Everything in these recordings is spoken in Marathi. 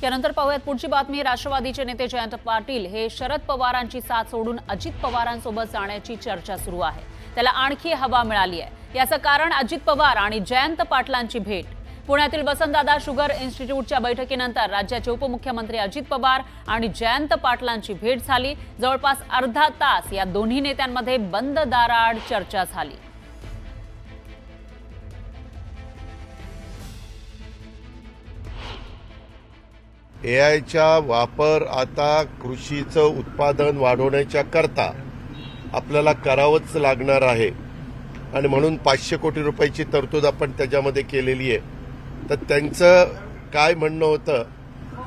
यानंतर पाहूयात पुढची बातमी। राष्ट्रवादीचे नेते जयंत पाटील हे शरद पवारांची साथ सोडून अजित पवारांसोबत जाण्याची चर्चा सुरू आहे। त्याला आणखी हवा मिळाली आहे। याचं कारण अजित पवार आणि जयंत पाटलांची भेट। पुण्यातील वसंतदादा शुगर इन्स्टिट्यूटच्या बैठकीनंतर राज्याचे उपमुख्यमंत्री अजित पवार आणि जयंत पाटलांची भेट झाली। जवळपास अर्धा तास या दोन्ही नेत्यांमध्ये बंद दाराआड चर्चा झाली। एआयचा वापर आता कृषीचं उत्पादन वाढवण्याच्या करता आपल्याला करावंच लागणार आहे आणि म्हणून 500 कोटी रुपयाची तरतूद आपण त्याच्यामध्ये केलेली आहे। तर त्यांचं काय म्हणणं होतं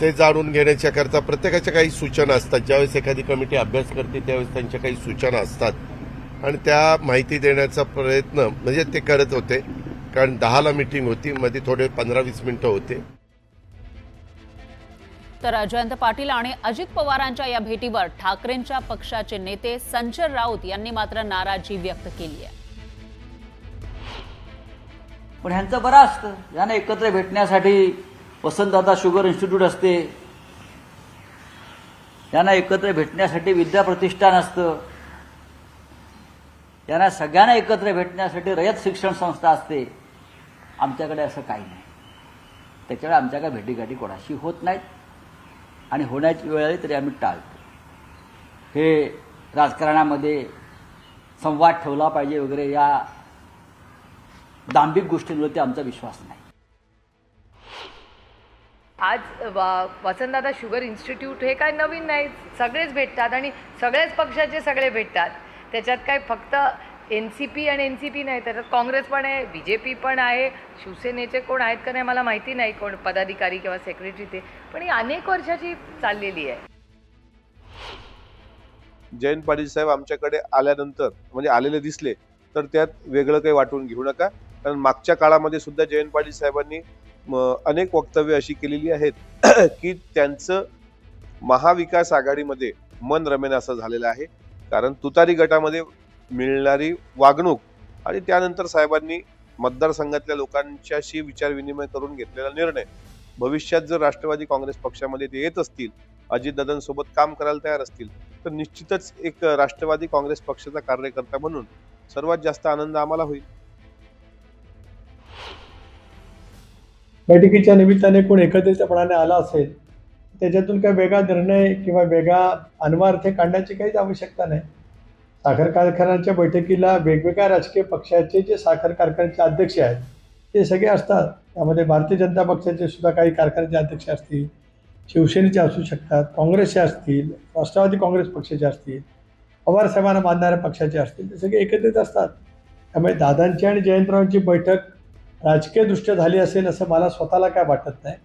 ते जाणून घेण्याच्या करता प्रत्येकाच्या काही सूचना असतात। ज्यावेळेस एखादी कमिटी अभ्यास करते त्यावेळेस त्यांच्या काही सूचना असतात आणि त्या माहिती देण्याचा प्रयत्न म्हणजे ते करत होते। कारण 10ला मीटिंग होती, मध्ये थोडे 15-20 मिनिटं होते। तर जयंत पाटील आणि अजित पवारांच्या या भेटीवर ठाकरेंच्या पक्षाचे नेते संजय राऊत यांनी मात्र नाराजी व्यक्त केली आहे। पण ह्यांचं बरं असतं, यांना एकत्र भेटण्यासाठी वसंतदादा शुगर इन्स्टिट्यूट असते, यांना एकत्र भेटण्यासाठी विद्या प्रतिष्ठान असतं, यांना सगळ्यांना एकत्र भेटण्यासाठी रयत शिक्षण संस्था असते। आमच्याकडे असं काही नाही। त्याच्यामुळे आमच्याकडे भेटीगाठी कोणाशी होत नाहीत आणि होण्याची वेळ आली तरी आम्ही टाळतो। हे राजकारणामध्ये संवाद ठेवला पाहिजे वगैरे या दांभिक गोष्टींवरती आमचा विश्वास नाही। आज वसंतदादा शुगर इन्स्टिट्यूट हे काय नवीन नाही, सगळेच भेटतात आणि सगळेच पक्षाचे सगळे भेटतात। त्याच्यात काय फक्त NCP आणि NCP नाही, त्याच्यात काँग्रेस पण आहे, BJP पण आहे, शिवसेनेचे कोण आहेत का नाही मला माहिती नाही, कोण पदाधिकारी किंवा सेक्रेटरी ते, पण ही अनेक वर्षाची चाललेली आहे। जयंत पाटील साहेब आमच्याकडे आल्यानंतर म्हणजे आलेले दिसले तर त्यात वेगळं काही वाटून घेऊ नका, कारण मागच्या काळामध्ये सुद्धा जयंत पाटील साहेबांनी अनेक वक्तव्य अशी केलेली आहेत की त्यांचं महाविकास आघाडीमध्ये मन रमेन असं झालेलं आहे। कारण तुतारी गटामध्ये मिळणारी वागणूक आणि त्यानंतर साहेबांनी मतदारसंघातल्या लोकांच्याशी विचारविनिमय करून घेतलेला निर्णय, भविष्यात जर राष्ट्रवादी काँग्रेस पक्षामध्ये ते येत असतील, अजितदादांसोबत काम करायला तयार असतील तर निश्चितच एक राष्ट्रवादी काँग्रेस पक्षाचा कार्यकर्ता म्हणून सर्वात जास्त आनंद आम्हाला होईल। बैठकीच्या निमित्ताने कोण एकत्रितपणाने आला असेल त्याच्यातून काही वेगळा निर्णय किंवा वेगळा अन्वयार्थ काढण्याची काहीच आवश्यकता नाही। साखर कारखान्याच्या बैठकीला वेगवेगळ्या राजकीय पक्षाचे जे साखर कारखान्याचे अध्यक्ष आहेत ते सगळे असतात। त्यामध्ये भारतीय जनता पक्षाचे सुद्धा काही कारखान्याचे अध्यक्ष असतील, शिवसेनेचे असू शकतात, काँग्रेसचे असतील, राष्ट्रवादी काँग्रेस पक्षाचे असतील, पवार साहेबांना मानणाऱ्या पक्षाचे असतील, ते सगळे एकत्रित असतात। त्यामुळे दादांची आणि जयंतरावांची बैठक राजकीयदृष्ट्या झाली असेल असं मला स्वतःला काय वाटत नाही।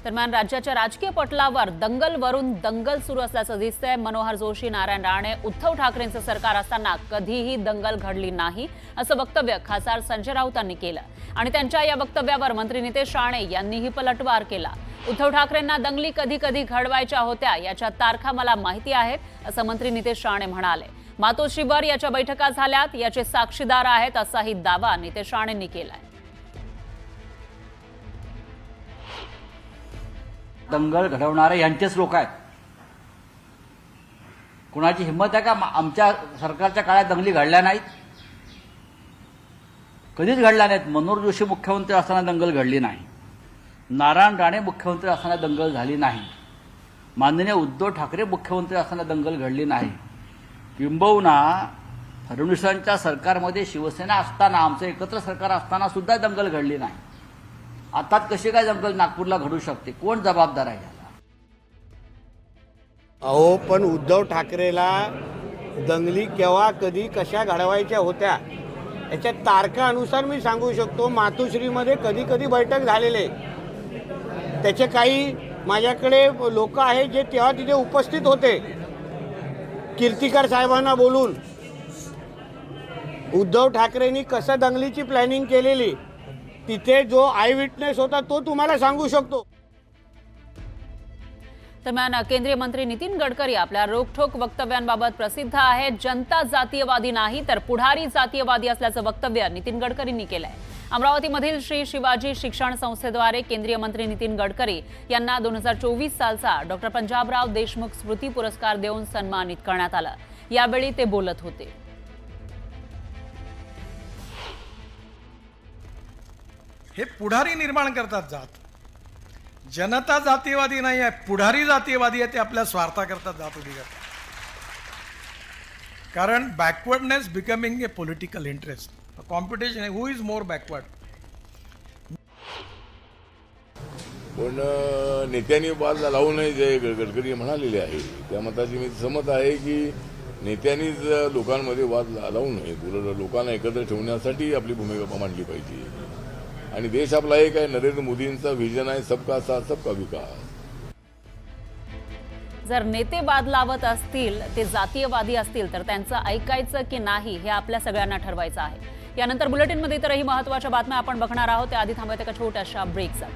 दरम्यान राज्याच्या राजकीय पटलावर दंगलवरून दंगल सुरू असल्याचं दिसतंय। मनोहर जोशी, नारायण राणे, उद्धव ठाकरेंचं सरकार असताना कधीही दंगल घडली नाही असं वक्तव्य खासदार संजय राऊतांनी केलं आणि त्यांच्या या वक्तव्यावर मंत्री नितेश राणे यांनीही पलटवार केला। उद्धव ठाकरेंना दंगली कधी कधी घडवायच्या होत्या याच्या तारखा मला माहिती आहेत असं मंत्री नितेश राणे म्हणाले। मातोश्रीवर याच्या बैठका झाल्यात याचे साक्षीदार आहेत असाही दावा नितेश राणेंनी केलाय। दंगल घडवणारे यांचेच लोक आहेत। कुणाची हिंमत आहे का आमच्या सरकारच्या काळात दंगली घडल्या नाहीत? कधीच घडल्या नाहीत। मनोहर जोशी मुख्यमंत्री असताना दंगल घडली नाही, नारायण राणे मुख्यमंत्री असताना दंगल झाली नाही, माननीय उद्धव ठाकरे मुख्यमंत्री असताना दंगल घडली नाही। किंबहुना फडणवीसांच्या सरकारमध्ये शिवसेना असताना, आमचं एकत्र सरकार असताना सुद्धा दंगल घडली नाही। आता कशी काय दंगल नागपूरला घडू शकते? कोण जबाबदार आहे याला? अहो, पण उद्धव ठाकरेला दंगली केव्हा कधी कशा घडवायच्या होत्या याच्या तारखानुसार मी सांगू शकतो। मातोश्रीमध्ये कधी कधी बैठक झालेले, त्याचे काही माझ्याकडे लोक आहेत जे तेव्हा तिथे उपस्थित होते। कीर्तिकर साहेबांना बोलून उद्धव ठाकरेंनी कसं दंगलीची प्लॅनिंग केलेली तिथे जो आय विटनेस होता तो तुम्हाला सांगू शकतो। दरम्यान केंद्रीय मंत्री नितीन गडकरी आपल्या रोखठोक वक्तव्यांबाबत प्रसिद्ध आहेत। जनता जातीयवादी नाही तर पुढारी जातीयवादी असल्याचं वक्तव्य नितीन गडकरींनी केलंय। अमरावतीमधील श्री शिवाजी शिक्षण संस्थेद्वारे केंद्रीय मंत्री नितीन गडकरी यांना 2024 सालचा डॉक्टर पंजाबराव देशमुख स्मृती पुरस्कार देऊन सन्मानित करण्यात आलं. यावेळी ते बोलत होते. हे पुढारी निर्माण करतात जात. जनता जातीयवादी नाही आहे, पुढारी जातीयवादी आहे. ते आपल्या स्वार्थाकरता जात उभी करतात. कारण backwardness becoming a political interest. Competition आहे, हु इज मोर बॅकवर्ड. पण नेत्यांनी वाद लावू नये जे गडकरी म्हणालेले आहे त्या मताची मी सहमत आहे की नेत्यांनीच लोकांमध्ये वाद लावू नये. लोकांना एकत्र ठेवण्यासाठी आपली भूमिका मांडली पाहिजे. आणि देश आपला एक आहे, नरेंद्र मोदींचा व्हिजन आहे सबका साथ सबका विकास. जर नेते वाद लावत असतील, ते जातीयवादी असतील, तर त्यांचं ऐकायचं की नाही हे आपल्या सगळ्यांना ठरवायचं आहे. यानंतर बुलेटिनमध्ये इतरही महत्त्वाच्या बातम्या आपण बघणार आहोत. त्याआधी थांबूयात एका छोट्याशा ब्रेकसाठी.